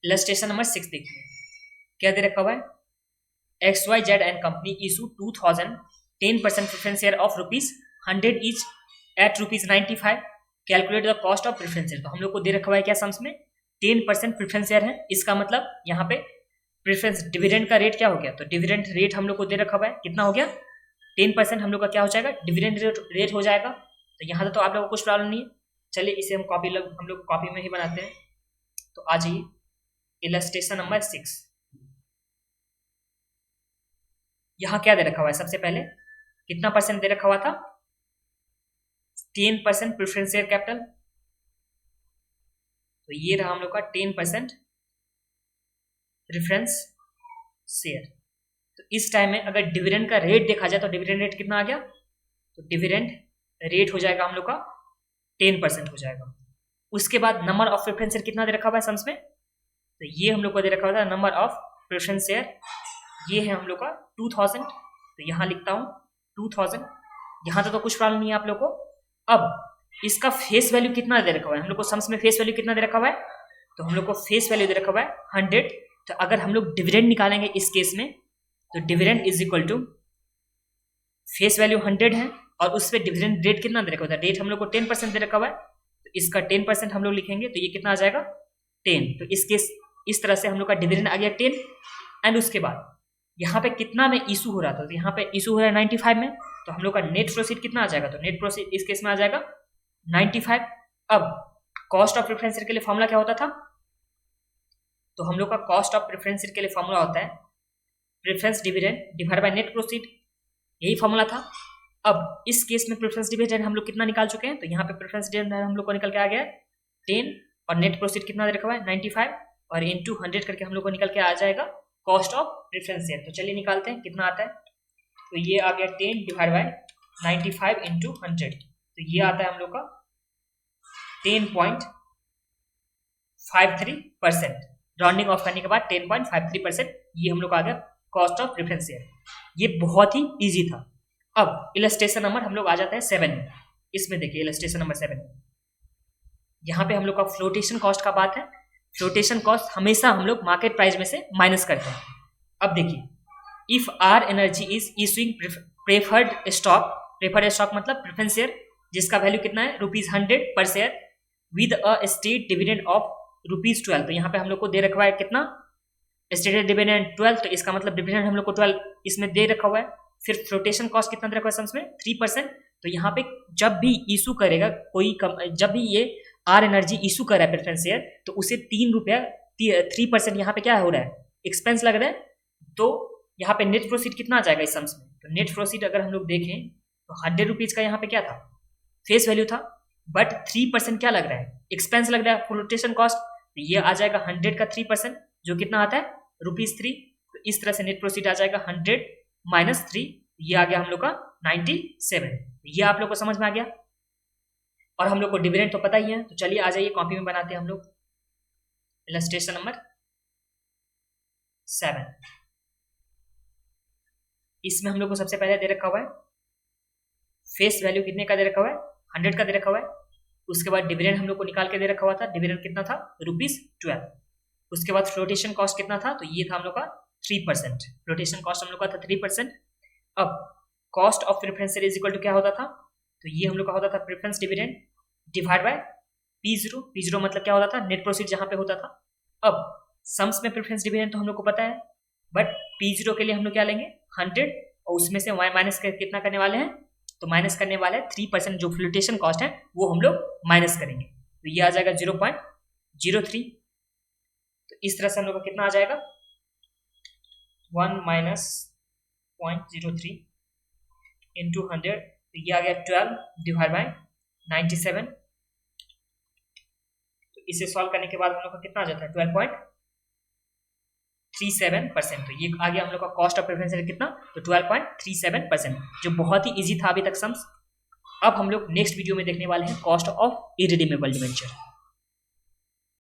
Illustration number 6 देखिए क्या दे रखा हुआ है, XYZ and company issue 2000 10% preference share of ₹100 each eight ₹95, calculate the cost of preference share. तो हम लोग को दे रखा हुआ है क्या सम्स में 10% प्रेफरेंस शेयर है। इसका मतलब यहाँ पे प्रेफरेंस डिविडेंड का रेट क्या हो गया, तो डिविडेंड रेट हम लोग को दे रखा हुआ है कितना हो गया 10% हम लोग का क्या हो जाएगा डिविडेंड रेट हो जाएगा। तो यहाँ तक तो आप लोगों को कुछ प्रॉब्लम नहीं है। चलिए इसे हम लोग कॉपी में ही बनाते हैं। तो आ जाइए इलस्ट्रेशन नंबर 6। यहाँ क्या दे रखा हुआ है, सबसे पहले कितना परसेंट दे रखा हुआ था 10% प्रेफरेंस शेयर कैपिटल। तो ये रहा हम लोग का 10% प्रेफरेंस शेयर। तो इस टाइम में अगर डिविडेंड का रेट देखा जाए तो डिविडेंड रेट कितना आ गया, तो डिविडेंड रेट हो जाएगा हम लोग का 10% हो जाएगा। उसके बाद नंबर ऑफ प्रेफरेंस शेयर कितना दे रखा हुआ है सम्स में, तो ये हम लोग को दे रखा हुआ था नंबर ऑफ प्रेफरेंस शेयर, ये है हम लोग का 2000। तो यहाँ लिखता हूँ 2000। यहाँ तक तो कुछ प्रॉब्लम नहीं है आप लोग को। अब इसका फेस वैल्यू कितना दे रखा हुआ है, हम लोग को सम्स में फेस वैल्यू कितना दे रखा हुआ है, तो हम लोग को फेस वैल्यू दे रखा हुआ है 100। तो अगर हम लोग डिविडेंड निकालेंगे इस केस में, तो dividend is equal to face value 100 है और उस पर डिविडेंड रेट कितना दे रखा हुआ है, रेट हम लोग को 10% दे रखा हुआ है। तो इसका 10% हम लोग लिखेंगे तो ये कितना आ जाएगा 10। तो इस केस इस तरह से हम लोग का डिविडेंड आ गया 10। एंड उसके बाद यहाँ पे कितना में इशू हो रहा था, तो यहाँ पे इशू हो रहा है 95 में। तो हम लोग का नेट प्रोसीड कितना आ जाएगा, तो नेट प्रोसीड इस केस में आ जाएगा 95। अब कॉस्ट ऑफ प्रेफरेंस शेयर के लिए फॉर्मूला क्या होता था, तो हम लोग का कॉस्ट ऑफ प्रेफरेंस शेयर के लिए फॉर्मूला होता है preference dividend divide by net proceed, यही फॉर्मूला था। अब इस केस में प्रेफरेंस डिविडेंड हम लोग कितना निकाल चुके हैं, तो यहाँ पे प्रेफरेंस डिविडेंड हम लोग को निकल के आ गया है 10 और नेट प्रोसीड कितना दे रखा हुआ है 95 और इनटू 100 करके हम लोग को निकल के आ जाएगा कॉस्ट ऑफ प्रेफरेंस शेयर। तो चलिए निकालते हैं कितना आता है, तो ये आ गया 10 डिवाइड बाय 95 इंटू 100। तो ये आता है हम लोग का 10.53%, राउंडिंग ऑफ करने के बाद 10.53%, ये हम लोग आ गया कॉस्ट ऑफ प्रेफरेंस शेयर। ये बहुत ही इजी था। अब इलस्ट्रेशन नंबर हम लोग आ जाते हैं 7 में। इसमें देखिए इलस्ट्रेशन नंबर 7 यहाँ पे हम लोग का फ्लोटेशन कॉस्ट का बात है। फ्लोटेशन कॉस्ट हमेशा हम लोग मार्केट प्राइस में से माइनस करते हैं। अब देखिए if R energy is issuing preferred stock मतलब प्रेफरेंस शेयर जिसका वैल्यू कितना है ₹100 पर share with a state dividend of ₹12। तो यहाँ पे हम लोग को दे रखा है कितना स्टेटेड डिविडेंड 12, तो इसका मतलब डिविडेंड हम लोग को 12 इसमें दे रखा हुआ है। फिर फ्लोटेशन कॉस्ट कितना दे रखा है इसमें 3%। तो यहाँ पे जब भी इशू करेगा जब भी ये आर एनर्जी इशू कर रहा है प्रेफरेंस शेयर, तो उसे ₹3 यहाँ पे क्या हो रहा है एक्सपेंस लग रहा है। तो यहाँ पे नेट प्रोसीड कितना आ जाएगा इस सम्स में, तो नेट प्रोसीड अगर हम लोग देखें तो ₹100 का यहाँ पे क्या था फेस वैल्यू था, बट 3% क्या लग रहा है एक्सपेंस लग रहा है फ्लोटेशन कॉस्ट। तो ये आ जाएगा 100 का 3% जो कितना आता है ₹3। तो इस तरह से नेट प्रोसीड आ जाएगा 100 माइनस 3, ये आ गया हम लोग का 97। ये आप लोग को समझ में आ गया और हम लोग को डिविडेंड तो पता ही है। तो चलिए आ जाइए कॉपी में बनाते हैं हम लोग इलस्ट्रेशन नंबर 7। इसमें हम लोग को सबसे पहले दे रखा हुआ है फेस वैल्यू कितने का दे रखा हुआ है 100 का दे रखा हुआ है। उसके बाद डिविडेंड हम लोग को निकाल के दे रखा हुआ था, डिविडेंड कितना था ₹12। उसके बाद फ्लोटेशन कॉस्ट कितना था, तो ये था हम लोग का 3%, फ्लोटेशन कॉस्ट हम लोग का था 3%। अब cost of preference share is equal to क्या होता था, तो ये हम लोग का होता था preference dividend divide by P0 मतलब क्या होता था नेट प्रोसीड जहां पे होता था। अब सम्स में प्रेफरेंस डिविडेंड तो हम लोग को पता है, बट P0 के लिए हम लोग क्या लेंगे 100 और उसमें से y माइनस कितना करने वाले हैं, तो माइनस करने वाले हैं 3% जो फ्लोटेशन कॉस्ट है वो हम लोग माइनस करेंगे। तो ये आ जाएगा 0.03। तो इस तरह से हम लोग का कितना आ जाएगा 1 माइनस 0.03 इंटू 100। तो ये आ गया 12 डिवाइड बाय 97। तो इसे सॉल्व करने के बाद हम लोग का कितना आ जाता है 12.37%। तो ये आ गया हम लोग का कॉस्ट ऑफ प्रेफरेंस शेयर कितना, तो 12.37%, जो बहुत ही इजी था अभी तक सम्स। अब हम लोग नेक्स्ट वीडियो में देखने वाले हैं कॉस्ट ऑफ इररिडीमेबल डिबेंचर।